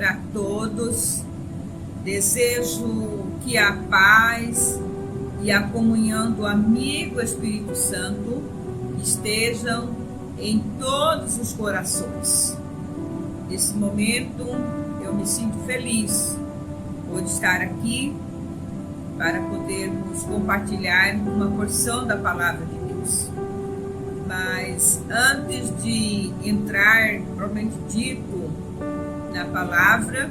a todos. Desejo que a paz e a comunhão do amigo Espírito Santo estejam em todos os corações. Nesse momento, eu me sinto feliz por estar aqui para podermos compartilhar uma porção da palavra de Deus. Mas antes de entrar, propriamente dito, na palavra,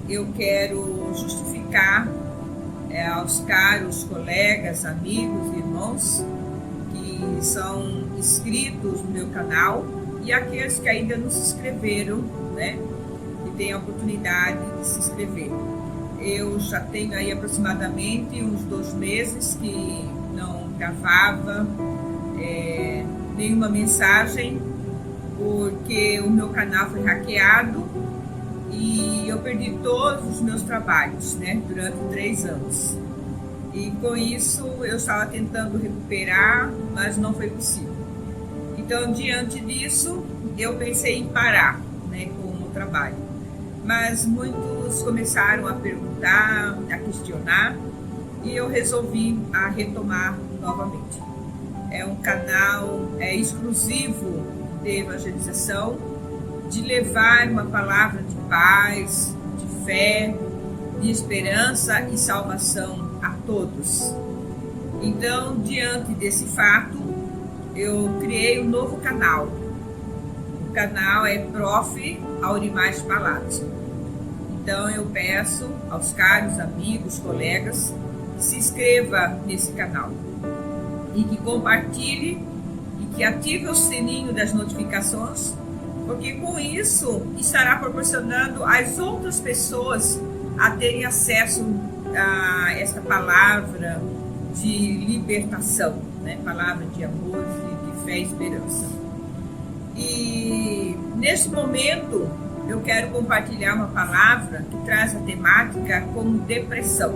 eu quero justificar aos caros colegas, amigos, irmãos que são inscritos no meu canal e aqueles que ainda não se inscreveram, né, que têm a oportunidade de se inscrever. Eu já tenho aí aproximadamente uns 2 meses que não gravava nenhuma mensagem, porque o meu canal foi hackeado e eu perdi todos os meus trabalhos, né, durante 3 anos. E com isso eu estava tentando recuperar, mas não foi possível. Então, diante disso, eu pensei em parar, né, com o trabalho. Mas muitos começaram a perguntar, a questionar, e eu resolvi retomar novamente. É um canal exclusivo de evangelização, de levar uma palavra de paz, de fé, de esperança e salvação a todos. Então, diante desse fato, eu criei um novo canal. O canal é Prof. Aurimar Palazzo. Então, eu peço aos caros amigos, colegas, que se inscreva nesse canal e que compartilhe e que ative o sininho das notificações, porque com isso estará proporcionando às outras pessoas a terem acesso a esta palavra de libertação, né? Palavra de amor, de fé e esperança. E neste momento eu quero compartilhar uma palavra que traz a temática como depressão,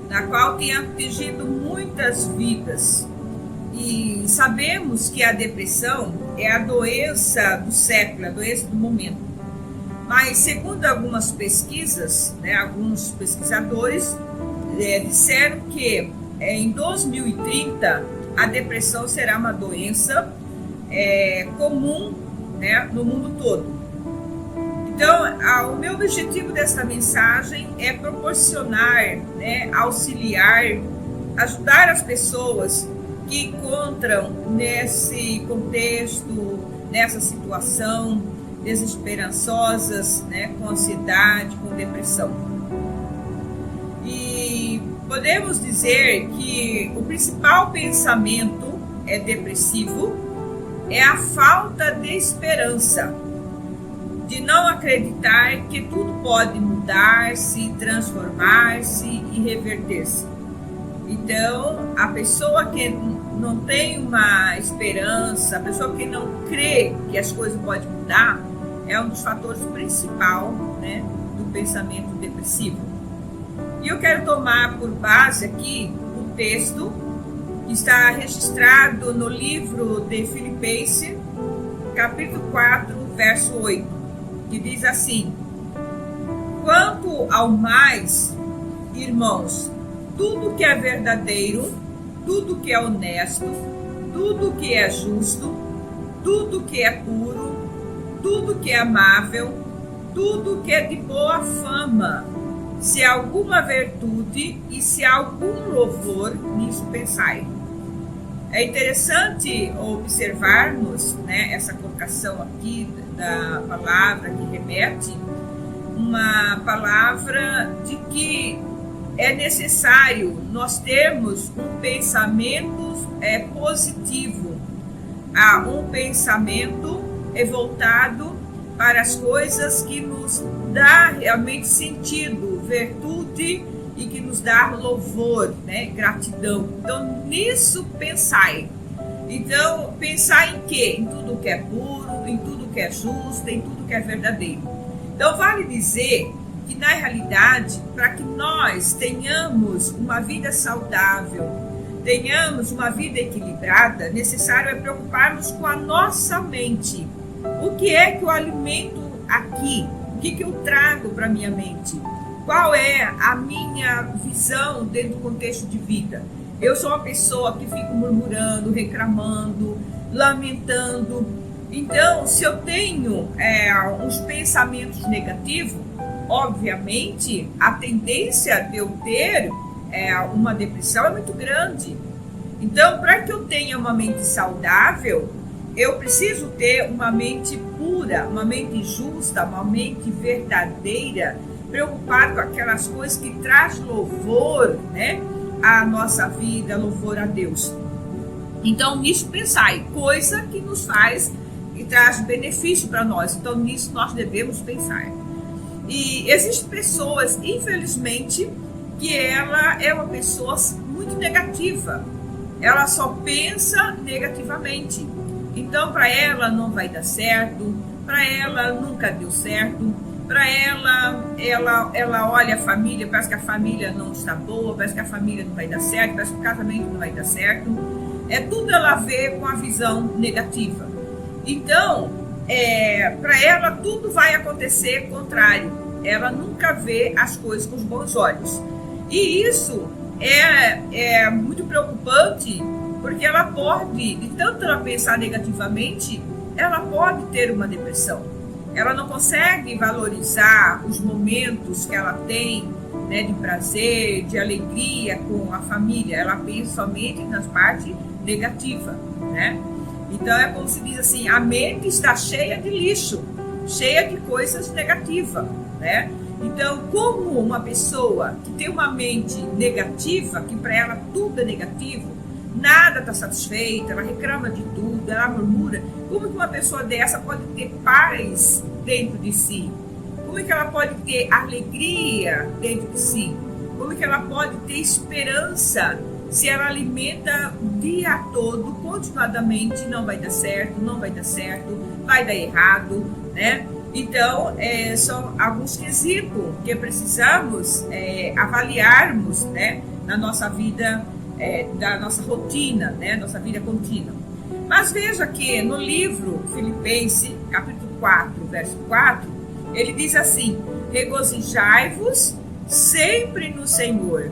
na qual tem atingido muitas vidas. E sabemos que a depressão é a doença do século, a doença do momento. Mas, segundo algumas pesquisas, né, alguns pesquisadores disseram que em 2030 a depressão será uma doença comum, né, no mundo todo. Então, o meu objetivo dessa mensagem é proporcionar, né, auxiliar, ajudar as pessoas que encontram nesse contexto, nessa situação, desesperançosas, né, com ansiedade, com depressão. E podemos dizer que o principal pensamento depressivo é a falta de esperança, de não acreditar que tudo pode mudar-se, transformar-se e reverter-se. Então, a pessoa que não tem uma esperança, a pessoa que não crê que as coisas podem mudar, é um dos fatores principais, né, do pensamento depressivo. E eu quero tomar por base aqui o texto que está registrado no livro de Filipenses, capítulo 4, verso 8, que diz assim: quanto ao mais, irmãos, tudo que é verdadeiro, tudo que é honesto, tudo que é justo, tudo que é puro, tudo que é amável, tudo que é de boa fama, se há alguma virtude e se há algum louvor, nisso pensai. É interessante observarmos, né, essa colocação aqui da palavra que remete, uma palavra de que é necessário nós termos um pensamento positivo, um pensamento voltado para as coisas que nos dá realmente sentido, virtude e que nos dá louvor, né, gratidão. Então, nisso pensai. Então, pensar em quê? Em tudo que é puro, em tudo que é justo, em tudo que é verdadeiro. Então, vale dizer que, na realidade, para que nós tenhamos uma vida saudável, tenhamos uma vida equilibrada, necessário é preocuparmos com a nossa mente. O que é que o alimento aqui? O que eu trago para minha mente? Qual é a minha visão dentro do contexto de vida? Eu sou uma pessoa que fica murmurando, reclamando, lamentando. Então, se eu tenho uns pensamentos negativos, obviamente, a tendência de eu ter uma depressão é muito grande. Então, para que eu tenha uma mente saudável, eu preciso ter uma mente pura, uma mente justa, uma mente verdadeira, preocupada com aquelas coisas que traz louvor, né, à nossa vida, louvor a Deus. Então, nisso pensai, coisa que nos faz e traz benefício para nós. Então, nisso nós devemos pensar. E existem pessoas, infelizmente, que ela é uma pessoa muito negativa. Ela só pensa negativamente. Então, para ela não vai dar certo, para ela nunca deu certo, para ela olha a família, parece que a família não está boa, parece que a família não vai dar certo, parece que o casamento não vai dar certo. Tudo ela vê com a visão negativa. Então, para ela tudo vai acontecer contrário. Ela nunca vê as coisas com os bons olhos. E isso é muito preocupante, porque ela pode, de tanto ela pensar negativamente, ela pode ter uma depressão. Ela não consegue valorizar os momentos que ela tem, né, de prazer, de alegria com a família. Ela pensa somente nas partes negativas, né? Então é como se diz assim, a mente está cheia de lixo, cheia de coisas negativas, né? Então, como uma pessoa que tem uma mente negativa, que para ela tudo é negativo, nada está satisfeita, ela reclama de tudo, ela murmura, como que uma pessoa dessa pode ter paz dentro de si? Como é que ela pode ter alegria dentro de si? Como é que ela pode ter esperança se ela alimenta o dia todo, continuadamente, não vai dar certo, não vai dar certo, vai dar errado, né? Então, são alguns quesitos que precisamos avaliarmos, né, na nossa vida, da nossa rotina, né, nossa vida contínua. Mas veja que no livro Filipenses, capítulo 4, verso 4, ele diz assim: regozijai-vos sempre no Senhor.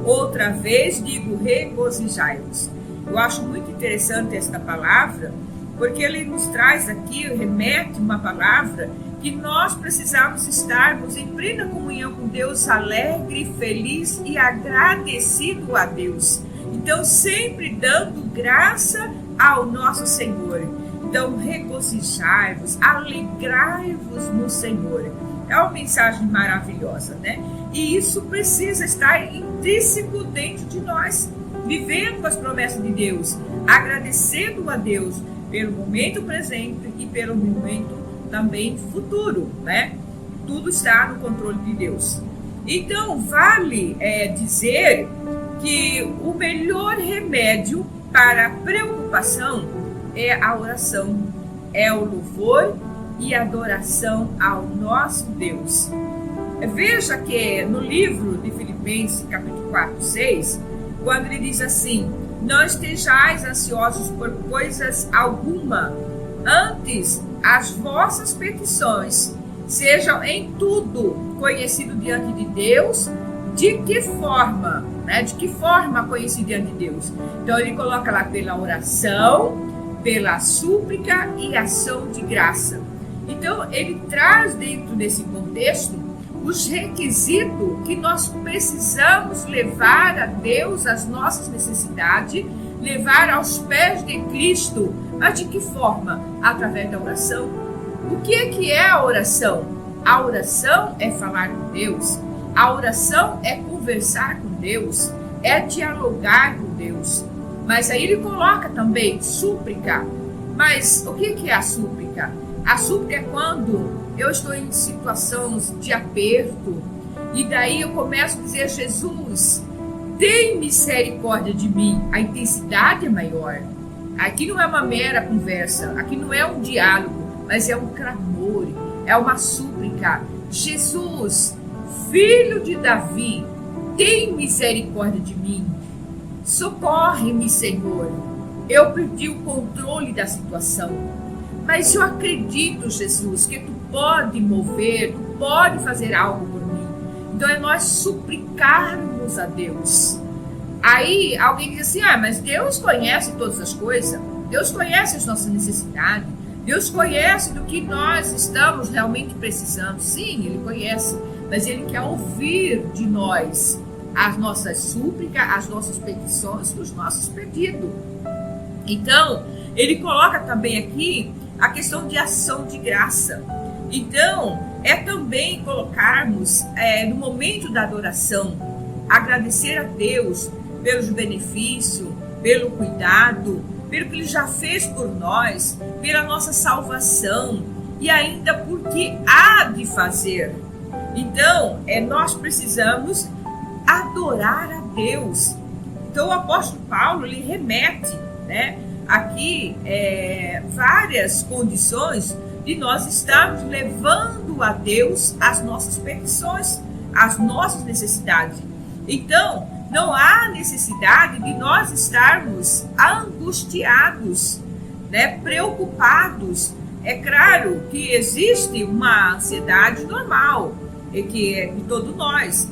Outra vez digo regozijai-vos. Eu acho muito interessante esta palavra, porque ele nos traz aqui, remete uma palavra que nós precisamos estarmos em plena comunhão com Deus, alegre, feliz e agradecido a Deus. Então, sempre dando graça ao nosso Senhor. Então, regozijai-vos, alegrai-vos no Senhor. É uma mensagem maravilhosa, né? E isso precisa estar intrínseco dentro de nós, vivendo as promessas de Deus, agradecendo a Deus pelo momento presente e pelo momento também futuro, né? Tudo está no controle de Deus. Então, vale dizer que o melhor remédio para a preocupação é a oração, é o louvor e adoração ao nosso Deus. Veja que no livro de Filipenses, capítulo 4, 6, quando ele diz assim: não estejais ansiosos por coisas alguma, antes as vossas petições sejam em tudo conhecido diante de Deus. De que forma, né? De que forma conhecido diante de Deus? Então ele coloca lá pela oração, pela súplica e ação de graça. Então ele traz dentro desse contexto os requisitos que nós precisamos levar a Deus as nossas necessidades, levar aos pés de Cristo. Mas de que forma? Através da oração. O que é a oração? A oração é falar com Deus. A oração é conversar com Deus, é dialogar com Deus. Mas aí ele coloca também súplica. Mas o que é a súplica? A súplica é quando eu estou em situações de aperto e daí eu começo a dizer: Jesus, tem misericórdia de mim. A intensidade é maior. Aqui não é uma mera conversa, aqui não é um diálogo, mas é um clamor, é uma súplica. Jesus, filho de Davi, tem misericórdia de mim. Socorre-me, Senhor. Eu perdi o controle da situação, mas eu acredito, Jesus, que tu pode mover, tu pode fazer algo por mim. Então é nós suplicarmos a Deus. Aí alguém diz assim, mas Deus conhece todas as coisas, Deus conhece as nossas necessidades, Deus conhece do que nós estamos realmente precisando. Sim, Ele conhece, mas Ele quer ouvir de nós as nossas súplicas, as nossas petições, os nossos pedidos. Então, Ele coloca também aqui a questão de ação de graça. Então, é também colocarmos no momento da adoração, agradecer a Deus pelos benefícios, pelo cuidado, pelo que Ele já fez por nós, pela nossa salvação e ainda por que há de fazer. Então, nós precisamos adorar a Deus. Então, o apóstolo Paulo, ele remete, aqui várias condições de nós estarmos levando a Deus as nossas petições, as nossas necessidades. Então, não há necessidade de nós estarmos angustiados, preocupados. É claro que existe uma ansiedade normal, que é de todos nós.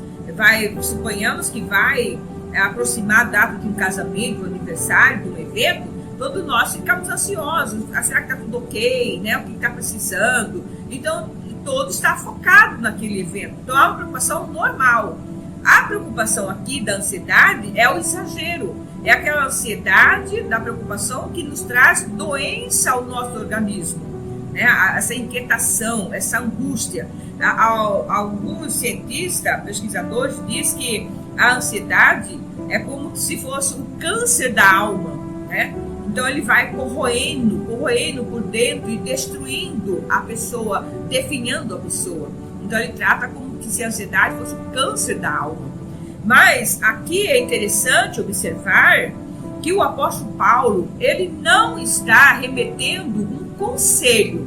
Suponhamos que vai aproximar a data de um casamento, um aniversário, de um evento, todos nós ficamos ansiosos. Será que está tudo ok? O que está precisando? Então, todo está focado naquele evento. Então, é uma preocupação normal. A preocupação aqui da ansiedade é o exagero. É aquela ansiedade da preocupação que nos traz doença ao nosso organismo. Essa inquietação, essa angústia. Alguns cientistas, pesquisadores, dizem que a ansiedade é como se fosse um câncer da alma. Então ele vai corroendo por dentro e destruindo a pessoa, definhando a pessoa. Então ele trata como se a ansiedade fosse um câncer da alma. Mas aqui é interessante observar que o apóstolo Paulo, ele não está remetendo um conselho,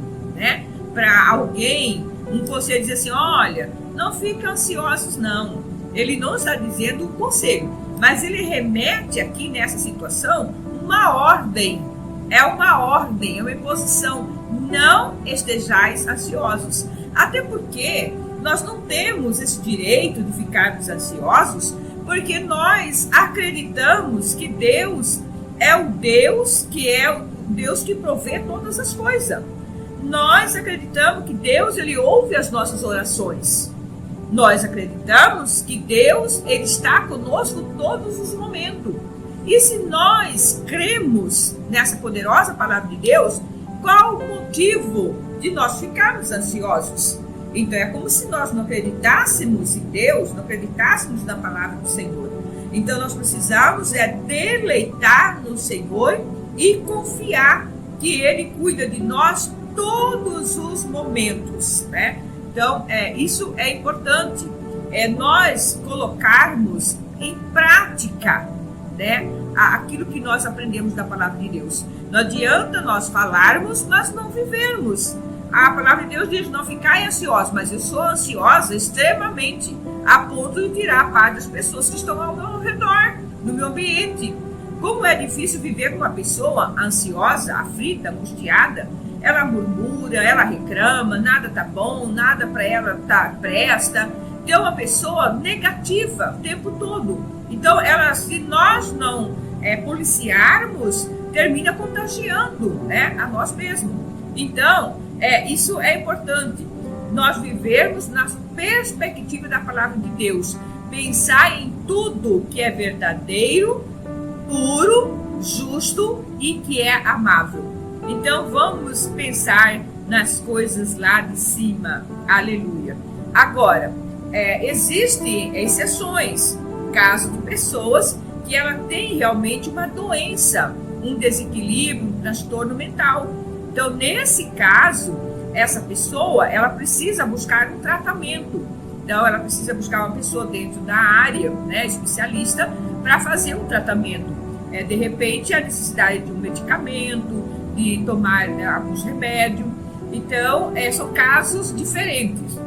para alguém, um conselho dizer assim, olha, não fica ansiosos não. Ele não está dizendo um conselho, mas ele remete aqui nessa situação uma ordem. É uma ordem, é uma imposição. Não estejais ansiosos. Até porque nós não temos esse direito de ficarmos ansiosos, porque nós acreditamos que Deus é o Deus que provê todas as coisas. Nós acreditamos que Deus, Ele ouve as nossas orações. Nós acreditamos que Deus, Ele está conosco todos os momentos. E se nós cremos nessa poderosa palavra de Deus, qual o motivo de nós ficarmos ansiosos? Então é como se nós não acreditássemos em Deus, não acreditássemos na palavra do Senhor. Então nós precisamos deleitar no Senhor e confiar que Ele cuida de nós todos os momentos, Então isso é importante, nós colocarmos em prática, aquilo que nós aprendemos da palavra de Deus. Não adianta nós falarmos, mas não vivermos. A palavra de Deus diz, não ficai ansiosos, mas eu sou ansiosa extremamente, a ponto de tirar a paz das pessoas que estão ao meu redor, no meu ambiente. Como é difícil viver com uma pessoa ansiosa, aflita, angustiada. Ela murmura, ela reclama, nada tá bom, nada para ela presta. É uma pessoa negativa o tempo todo. Então, se nós não policiarmos, termina contagiando a nós mesmos. Então, isso é importante. Nós vivermos na perspectiva da palavra de Deus. Pensar em tudo que é verdadeiro, puro, justo e que é amável. Então, vamos pensar nas coisas lá de cima. Aleluia. Agora, existem exceções. Caso de pessoas que ela tem realmente uma doença, um desequilíbrio, um transtorno mental. Então, nesse caso, essa pessoa, ela precisa buscar um tratamento. Então, ela precisa buscar uma pessoa dentro da área, especialista, para fazer um tratamento. De repente, a necessidade de um medicamento, de tomar alguns remédios. Então, são casos diferentes.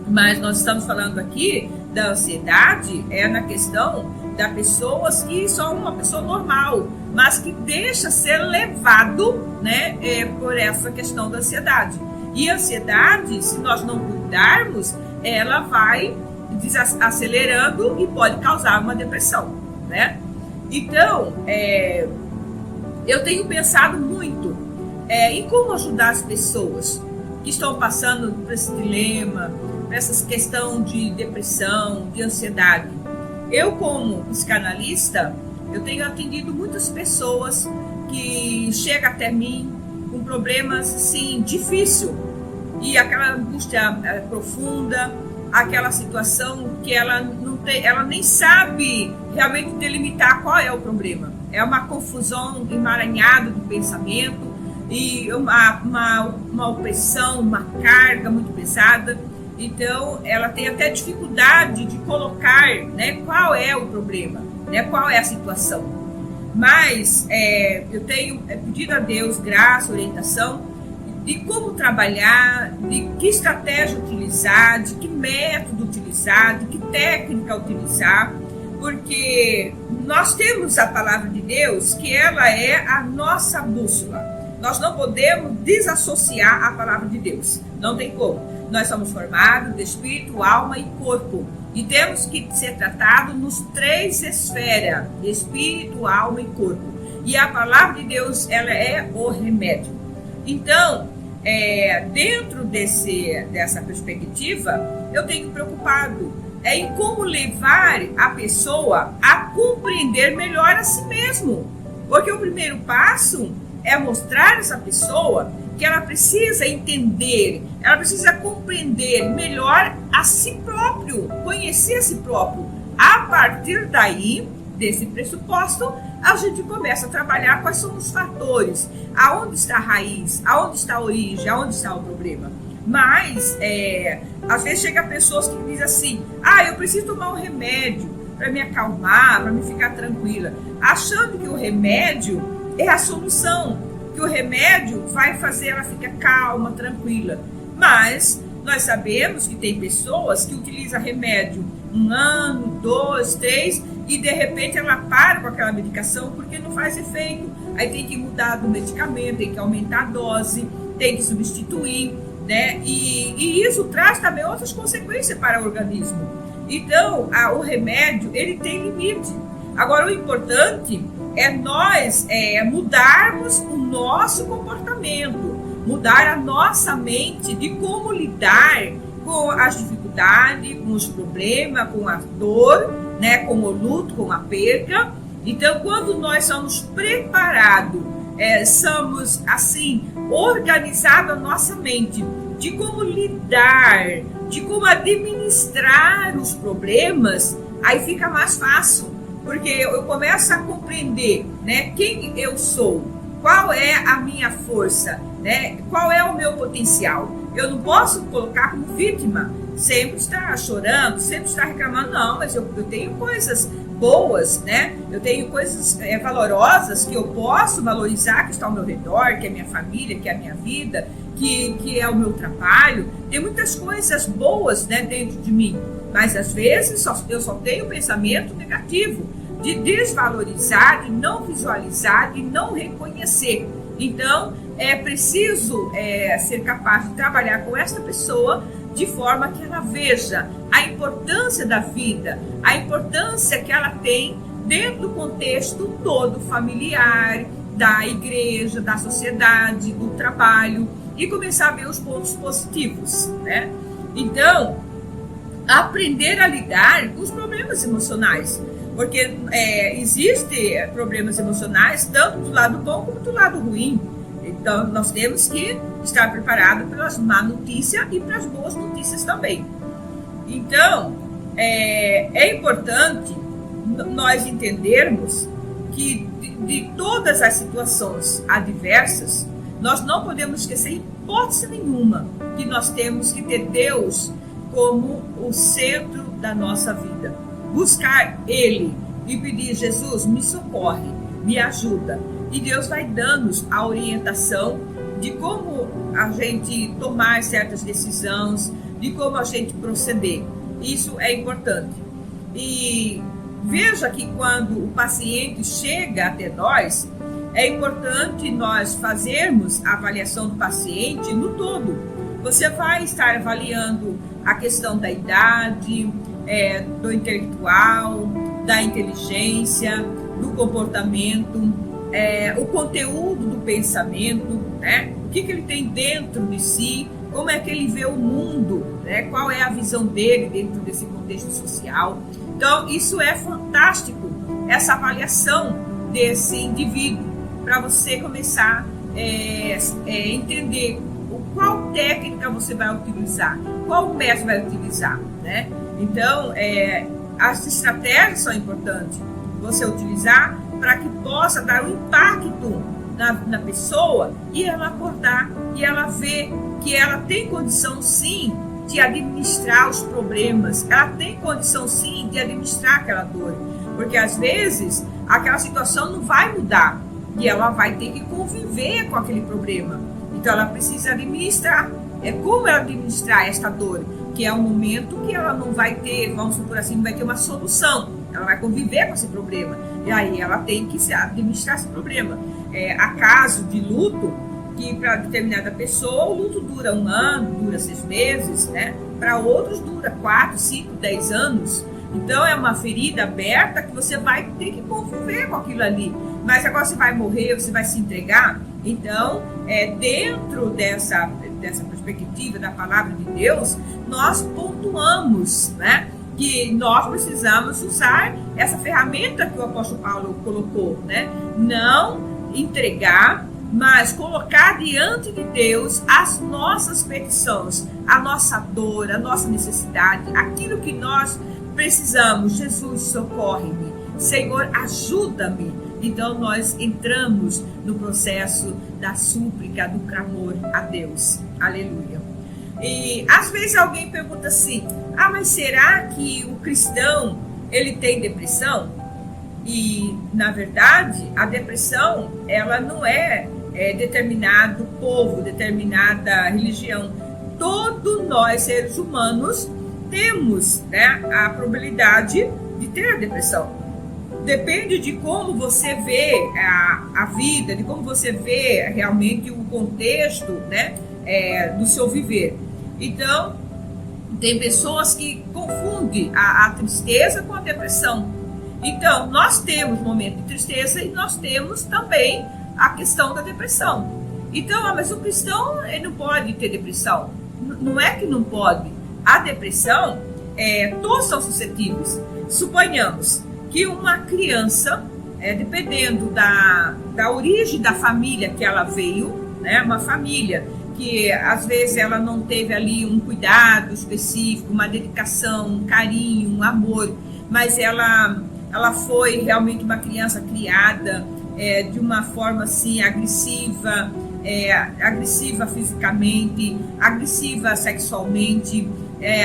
Mas nós estamos falando aqui da ansiedade, na questão das pessoas que são uma pessoa normal, mas que deixa ser levado por essa questão da ansiedade. E a ansiedade, se nós não cuidarmos, ela vai desacelerando e pode causar uma depressão, né? Então, eu tenho pensado muito em como ajudar as pessoas que estão passando por esse dilema, por essa questão de depressão, de ansiedade. Eu, como psicanalista, eu tenho atendido muitas pessoas que chegam até mim com problemas, assim, difíceis. E aquela angústia profunda, aquela situação que ela não tem, ela nem sabe realmente delimitar qual é o problema. É uma confusão emaranhada de pensamento e uma opressão, uma carga muito pesada. Então, ela tem até dificuldade de colocar, né, qual é o problema, né, qual é a situação. Mas eu tenho pedido a Deus graça, orientação de como trabalhar, de que estratégia utilizar, de que método utilizar, de que técnica utilizar, porque nós temos a palavra de Deus, que ela é a nossa bússola. Nós não podemos desassociar a palavra de Deus, não tem como. Nós somos formados de espírito, alma e corpo, e temos que ser tratados nos 3 esferas, espírito, alma e corpo. E a palavra de Deus, ela é o remédio. Então, dentro dessa perspectiva, eu tenho preocupado em como levar a pessoa a compreender melhor a si mesmo. Porque o primeiro passo é mostrar a essa pessoa que ela precisa entender, ela precisa compreender melhor a si próprio, conhecer a si próprio. A partir daí, desse pressuposto, a gente começa a trabalhar quais são os fatores, aonde está a raiz, aonde está a origem, aonde está o problema. Mas, às vezes chega pessoas que dizem assim, eu preciso tomar um remédio para me acalmar, para me ficar tranquila, achando que o remédio é a solução, que o remédio vai fazer ela ficar calma, tranquila. Mas nós sabemos que tem pessoas que utilizam remédio 1 ano, 2, 3, e de repente ela para com aquela medicação porque não faz efeito. Aí tem que mudar do medicamento, tem que aumentar a dose, tem que substituir, né? E isso traz também outras consequências para o organismo. Então, o remédio, ele tem limite. Agora, o importante é nós mudarmos o nosso comportamento, mudar a nossa mente de como lidar com as dificuldades, com os problemas, com a dor, né, com o luto, com a perda. Então, quando nós somos preparados, somos assim, organizados a nossa mente de como lidar, de como administrar os problemas, aí fica mais fácil, porque eu começo a compreender, né, quem eu sou, qual é a minha força, né, qual é o meu potencial. Eu não posso colocar como vítima, sempre estar chorando, sempre estar reclamando, não, mas eu tenho coisas boas, né? Eu tenho coisas valorosas que eu posso valorizar, que está ao meu redor, que é minha família, que é a minha vida, que é o meu trabalho. Tem muitas coisas boas, né, dentro de mim, mas às vezes eu só tenho pensamento negativo, de desvalorizar, de não visualizar, de não reconhecer. Então, é preciso ser capaz de trabalhar com essa pessoa de forma que ela veja a importância da vida, a importância que ela tem dentro do contexto todo familiar, da igreja, da sociedade, do trabalho, e começar a ver os pontos positivos, né? Então, aprender a lidar com os problemas emocionais, porque existem problemas emocionais tanto do lado bom como do lado ruim. Então, nós temos que estar preparados pelas más notícias e para as boas notícias também. Então, é importante nós entendermos que de todas as situações adversas, nós não podemos esquecer, em hipótese nenhuma, que nós temos que ter Deus como o centro da nossa vida. Buscar Ele e pedir, Jesus, me socorre, me ajuda. E Deus vai dando-nos a orientação de como a gente tomar certas decisões, de como a gente proceder. Isso é importante. E veja que quando o paciente chega até nós, é importante nós fazermos a avaliação do paciente no todo. Você vai estar avaliando a questão da idade, do intelectual, da inteligência, do comportamento, o conteúdo do pensamento, né? O que ele tem dentro de si, como é que ele vê o mundo, né? Qual é a visão dele dentro desse contexto social. Então, isso é fantástico, essa avaliação desse indivíduo, para você começar a entender qual técnica você vai utilizar, qual método vai utilizar, né? Então, as estratégias são importantes você utilizar para que possa dar um impacto na pessoa e ela acordar e ela ver que ela tem condição sim de administrar os problemas, ela tem condição sim de administrar aquela dor, porque às vezes aquela situação não vai mudar e ela vai ter que conviver com aquele problema, então ela precisa administrar. Como ela administrar esta dor, que é um momento que ela não vai ter, vamos supor assim, não vai ter uma solução, ela vai conviver com esse problema, e aí ela tem que administrar esse problema. Há caso de luto, que para determinada pessoa o luto dura 1 ano, dura 6 meses, né? Para outros dura 4, 5, 10 anos, então é uma ferida aberta que você vai ter que conviver com aquilo ali, mas agora você vai morrer, você vai se entregar. Então, dentro dessa perspectiva da palavra de Deus, nós pontuamos, né, que nós precisamos usar essa ferramenta que o apóstolo Paulo colocou, né? Não entregar, mas colocar diante de Deus as nossas petições, a nossa dor, a nossa necessidade, aquilo que nós precisamos. Jesus, socorre-me. Senhor, ajuda-me. Então nós entramos no processo da súplica, do clamor a Deus. Aleluia. E às vezes alguém pergunta assim: mas será que o cristão ele tem depressão? E na verdade a depressão ela não é determinado povo, determinada religião. Todos nós seres humanos temos, né, a probabilidade de ter a depressão. Depende de como você vê a vida, de como você vê realmente o contexto, né, do seu viver. Então, tem pessoas que confundem a tristeza com a depressão. Então, nós temos momento de tristeza e nós temos também a questão da depressão. Então, mas o cristão ele não pode ter depressão. Não é que não pode. A depressão, todos são suscetíveis. Suponhamos que uma criança, dependendo da origem da família que ela veio, né, uma família que às vezes ela não teve ali um cuidado específico, uma dedicação, um carinho, um amor, mas ela foi realmente uma criança criada de uma forma assim agressiva, agressiva fisicamente, agressiva sexualmente,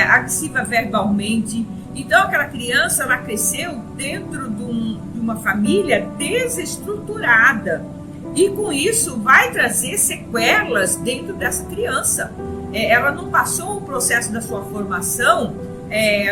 agressiva verbalmente. Então aquela criança ela cresceu dentro de uma família desestruturada e com isso vai trazer sequelas dentro dessa criança. Ela não passou o processo da sua formação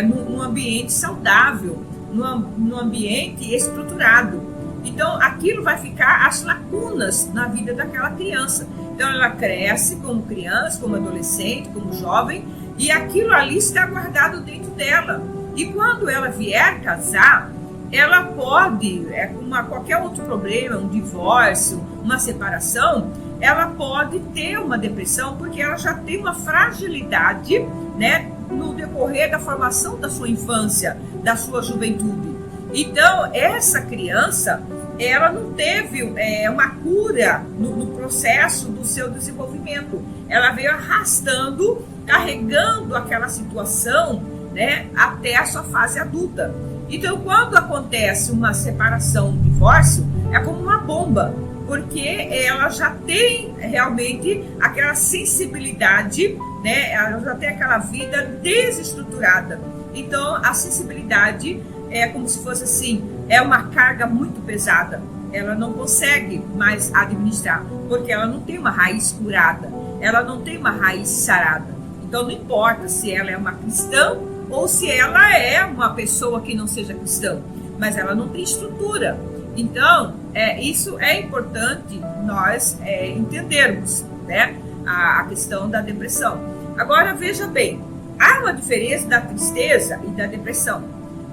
num ambiente saudável, num ambiente estruturado. Então aquilo vai ficar as lacunas na vida daquela criança. Então ela cresce como criança, como adolescente, como jovem, e aquilo ali está guardado dentro dela. E quando ela vier casar, ela pode, com qualquer outro problema, um divórcio, uma separação, ela pode ter uma depressão, porque ela já tem uma fragilidade, né, no decorrer da formação da sua infância, da sua juventude. Então, essa criança, ela não teve uma cura no processo do seu desenvolvimento. Ela veio arrastando, carregando aquela situação, né, até a sua fase adulta. Então, quando acontece uma separação, um divórcio, é como uma bomba, porque ela já tem realmente aquela sensibilidade, né, ela já tem aquela vida desestruturada. Então, a sensibilidade é como se fosse assim, é uma carga muito pesada. Ela não consegue mais administrar, porque ela não tem uma raiz curada, ela não tem uma raiz sarada. Então, não importa se ela é uma cristã ou se ela é uma pessoa que não seja cristã, mas ela não tem estrutura. Então, isso é importante nós entendermos, né, a questão da depressão. Agora veja bem, há uma diferença da tristeza e da depressão.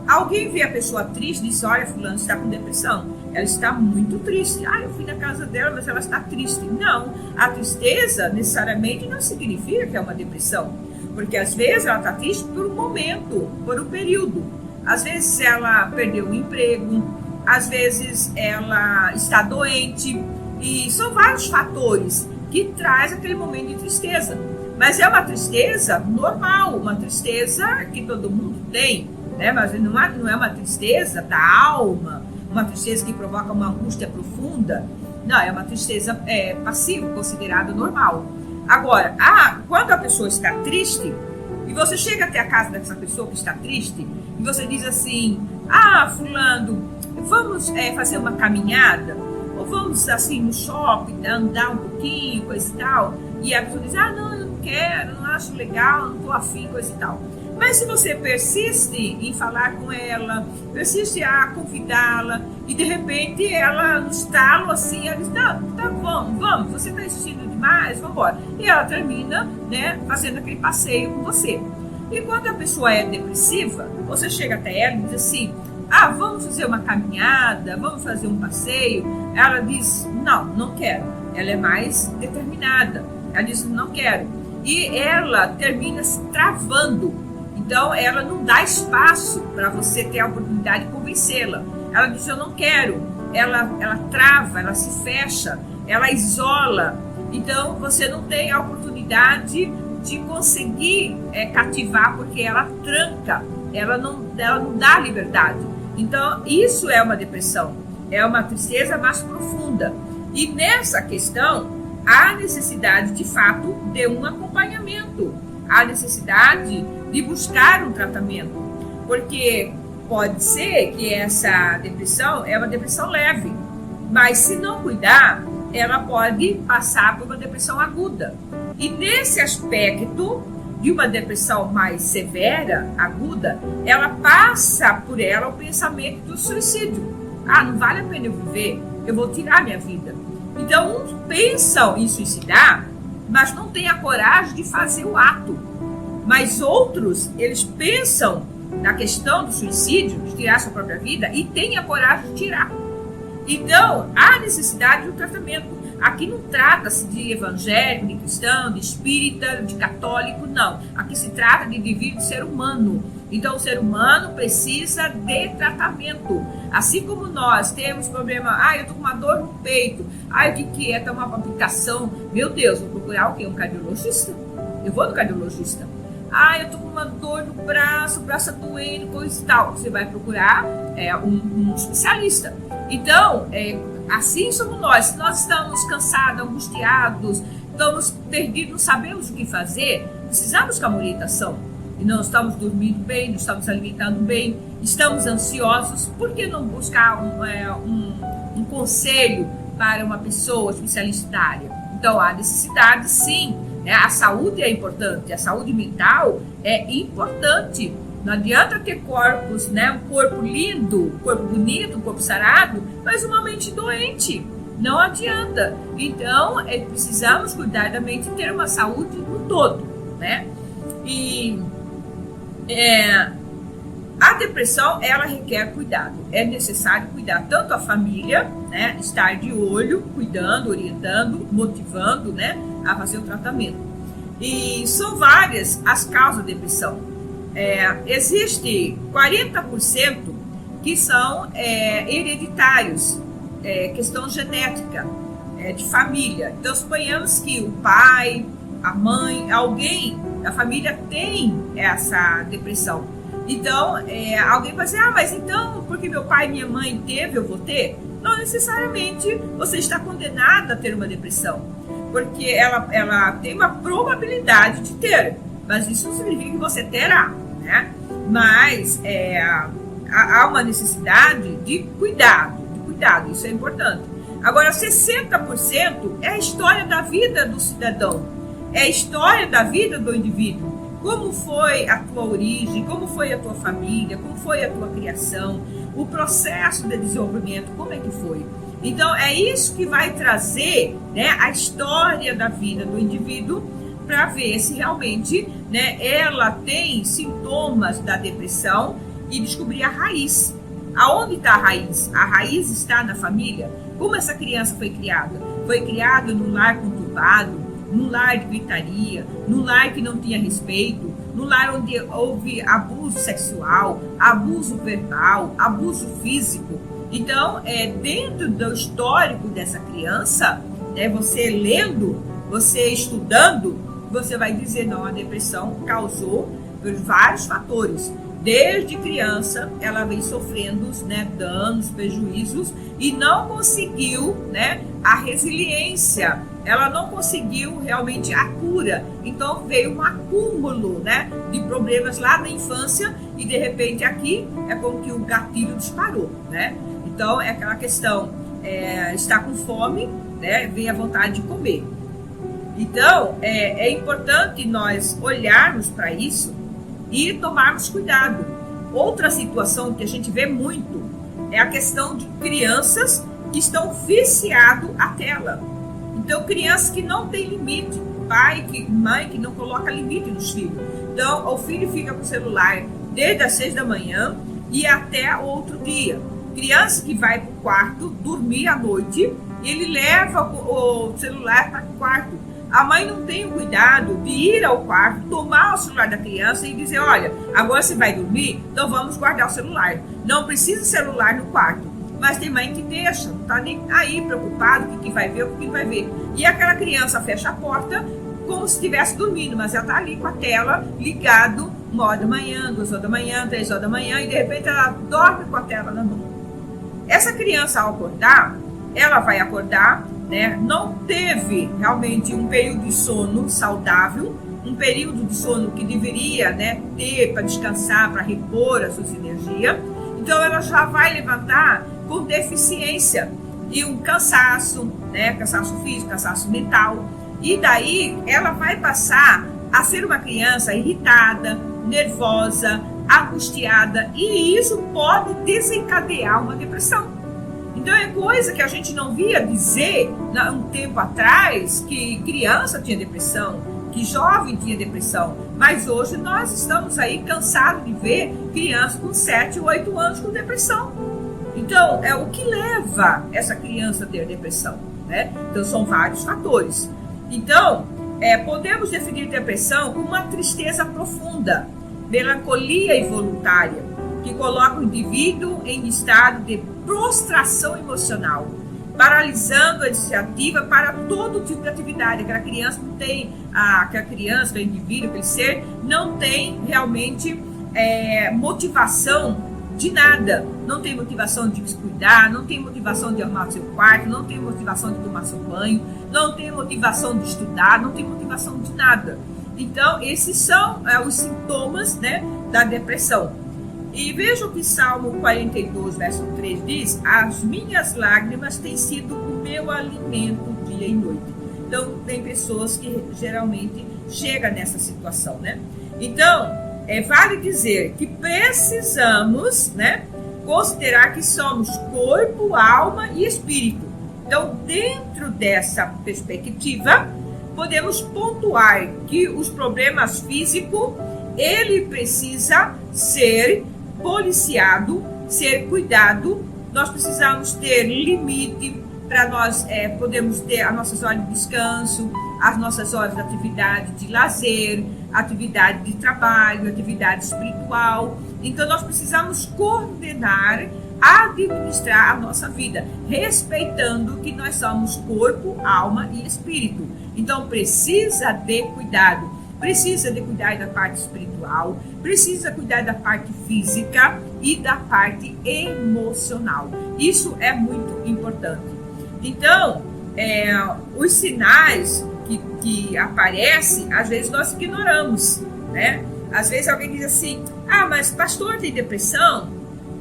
Alguém vê a pessoa triste e diz, olha, fulano está com depressão, ela está muito triste. Eu fui na casa dela, mas ela está triste. Não, a tristeza necessariamente não significa que é uma depressão, porque às vezes ela está triste por um momento, por um período. Às vezes ela perdeu o emprego, às vezes ela está doente, e são vários fatores que traz aquele momento de tristeza. Mas é uma tristeza normal, uma tristeza que todo mundo tem, né? Mas não é uma tristeza da alma, uma tristeza que provoca uma angústia profunda. Não, é uma tristeza passiva, considerada normal. Agora, quando a pessoa está triste, e você chega até a casa dessa pessoa que está triste, e você diz assim, fulano, vamos fazer uma caminhada, ou vamos assim no shopping, andar um pouquinho, coisa e tal, e a pessoa diz, não, eu não quero, não acho legal, não estou afim, coisa e tal. Mas se você persiste em falar com ela, persiste a convidá-la, e de repente ela, no estalo assim, ela diz, tá, vamos, você está insistindo demais, vamos embora. E ela termina, né, fazendo aquele passeio com você. E quando a pessoa é depressiva, você chega até ela e diz assim, vamos fazer uma caminhada, vamos fazer um passeio. Ela diz, não quero. Ela é mais determinada. Ela diz, não quero. E ela termina se travando. Então, ela não dá espaço para você ter a oportunidade de convencê-la. Ela diz, eu não quero. Ela trava, ela se fecha, ela isola. Então, você não tem a oportunidade de conseguir cativar, porque ela tranca, ela não dá liberdade. Então, isso é uma depressão, é uma tristeza mais profunda. E nessa questão, há necessidade, de fato, de um acompanhamento, há necessidade de buscar um tratamento, porque pode ser que essa depressão é uma depressão leve, mas se não cuidar, ela pode passar por uma depressão aguda. E nesse aspecto de uma depressão mais severa, aguda, ela passa por ela o pensamento do suicídio. Não vale a pena eu viver, eu vou tirar minha vida. Então, uns pensam em suicidar, mas não têm a coragem de fazer o ato. Mas outros, eles pensam na questão do suicídio, de tirar sua própria vida, e têm a coragem de tirar. Então, há necessidade de um tratamento. Aqui não trata-se de evangélico, de cristão, de espírita, de católico, não. Aqui se trata de indivíduo, de ser humano. Então, o ser humano precisa de tratamento. Assim como nós temos problema, eu estou com uma dor no peito, o que é? Está uma palpitação. Meu Deus, vou procurar o quê? Um cardiologista? Eu vou no cardiologista. Eu estou com uma dor no braço, o braço está doendo, coisa e tal. Você vai procurar um especialista. Então, assim somos nós. Se nós estamos cansados, angustiados, estamos perdidos, não sabemos o que fazer, precisamos buscar uma orientação. E não estamos dormindo bem, não estamos alimentando bem, estamos ansiosos, por que não buscar um conselho para uma pessoa especialista da área? Então, há necessidade, sim. A saúde é importante, a saúde mental é importante. Não adianta ter corpos, um corpo lindo, um corpo bonito, um corpo sarado, mas uma mente doente. Não adianta. Então, precisamos cuidar da mente e ter uma saúde no todo, né? E a depressão, ela requer cuidado. É necessário cuidar tanto a família, né, estar de olho, cuidando, orientando, motivando, né, a fazer o tratamento. E são várias as causas da depressão. Existe 40% que são hereditários, questão genética, de família. Então, suponhamos que o pai, a mãe, alguém da família tem essa depressão. Então, alguém vai dizer, mas então, porque meu pai e minha mãe teve, eu vou ter? Não necessariamente você está condenado a ter uma depressão, porque ela tem uma probabilidade de ter, mas isso não significa que você terá, né? Mas há uma necessidade de cuidado, isso é importante. Agora, 60% é a história da vida do cidadão, é a história da vida do indivíduo. Como foi a tua origem, como foi a tua família, como foi a tua criação, o processo de desenvolvimento, como é que foi? Então, é isso que vai trazer, né, a história da vida do indivíduo para ver se realmente, né, ela tem sintomas da depressão e descobrir a raiz. Aonde está a raiz? A raiz está na família. Como essa criança foi criada? Foi criada num lar conturbado, num lar de gritaria, num lar que não tinha respeito, num lar onde houve abuso sexual, abuso verbal, abuso físico. Então, dentro do histórico dessa criança, você lendo, você estudando, você vai dizer, não, a depressão causou por vários fatores. Desde criança, ela vem sofrendo, né, danos, prejuízos e não conseguiu, né, a resiliência. Ela não conseguiu realmente a cura. Então veio um acúmulo, né, de problemas lá na infância e de repente aqui é como que o gatilho disparou, né? Então é aquela questão, está com fome, né, vem a vontade de comer. Então é importante nós olharmos para isso e tomarmos cuidado. Outra situação que a gente vê muito é a questão de crianças que estão viciadas à tela. Então, crianças que não têm limite, mãe que não coloca limite nos filhos. Então, o filho fica com o celular desde as 6 da manhã e até outro dia. Criança que vai para o quarto dormir à noite, ele leva o celular para o quarto. A mãe não tem o cuidado de ir ao quarto, tomar o celular da criança e dizer, olha, agora você vai dormir, então vamos guardar o celular. Não precisa celular no quarto. Mas tem mãe que deixa, não está nem aí preocupado o que vai ver, o que vai ver. E aquela criança fecha a porta como se estivesse dormindo, mas ela está ali com a tela ligado, 1h da manhã, 2h da manhã, 3h da manhã, e de repente ela dorme com a tela na mão. Essa criança, ao acordar, ela vai acordar, né, não teve realmente um período de sono saudável, um período de sono que deveria, né, ter para descansar, para repor as suas energias. Então ela já vai levantar com deficiência e um cansaço, né, cansaço físico, cansaço mental. E daí ela vai passar a ser uma criança irritada, nervosa, angustiada, e isso pode desencadear uma depressão. Então é coisa que a gente não via dizer um tempo atrás, que criança tinha depressão, que jovem tinha depressão, mas hoje nós estamos aí cansados de ver crianças com 7, 8 anos com depressão. Então, é o que leva essa criança a ter depressão, né? Então, são vários fatores. Então, podemos definir depressão como uma tristeza profunda, melancolia involuntária, que coloca o indivíduo em estado de prostração emocional, paralisando a iniciativa para todo tipo de atividade. Aquela criança não tem, aquela criança, aquele indivíduo, aquele ser, não tem realmente motivação de nada. Não tem motivação de se cuidar, não tem motivação de arrumar seu quarto, não tem motivação de tomar seu banho, não tem motivação de estudar, não tem motivação de nada. Então, esses são os sintomas, né, da depressão. E veja o que Salmo 42, verso 3 diz: as minhas lágrimas têm sido o meu alimento dia e noite. Então, tem pessoas que geralmente chegam nessa situação, né? Então, vale dizer que precisamos, né, considerar que somos corpo, alma e espírito. Então, dentro dessa perspectiva, podemos pontuar que os problemas físicos, ele precisa ser policiado, ser cuidado. Nós precisamos ter limite para nós podermos ter as nossas horas de descanso, as nossas horas de atividade de lazer, atividade de trabalho, atividade espiritual. Então nós precisamos coordenar, administrar a nossa vida, respeitando que nós somos corpo, alma e espírito. Então precisa de cuidado. Precisa de cuidar da parte espiritual, precisa cuidar da parte física e da parte emocional. Isso é muito importante. Então, os sinais que aparecem, às vezes nós ignoramos, né? Às vezes alguém diz assim, mas pastor tem depressão?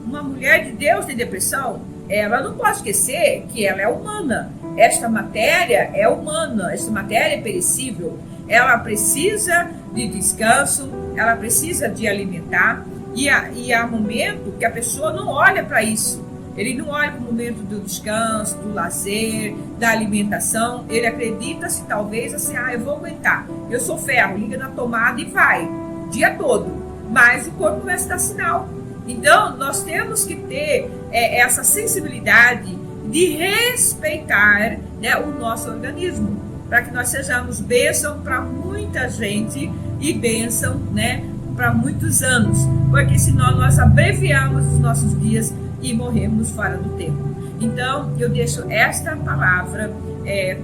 Uma mulher de Deus tem depressão? Ela não pode esquecer que ela é humana. Esta matéria é humana, esta matéria é perecível. Ela precisa de descanso, ela precisa de alimentar, e há momento que a pessoa não olha para isso. Ele não olha para o momento do descanso, do lazer, da alimentação. Ele acredita-se talvez assim, eu vou aguentar. Eu sou ferro, liga na tomada e vai, o dia todo. Mas o corpo começa a dar sinal. Então, nós temos que ter essa sensibilidade de respeitar, né, o nosso organismo, para que nós sejamos bênção para muita gente e bênção, né, para muitos anos, porque senão nós abreviamos os nossos dias e morremos fora do tempo. Então, eu deixo esta palavra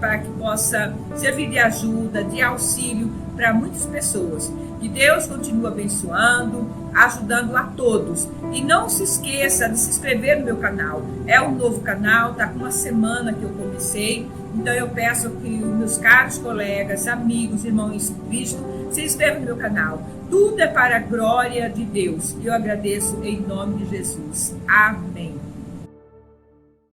para que possa servir de ajuda, de auxílio para muitas pessoas. Que Deus continue abençoando, ajudando a todos. E não se esqueça de se inscrever no meu canal. É um novo canal, está com uma semana que eu comecei. Então eu peço que os meus caros colegas, amigos, irmãos em Cristo, se inscrevam no meu canal. Tudo é para a glória de Deus. Eu agradeço em nome de Jesus. Amém.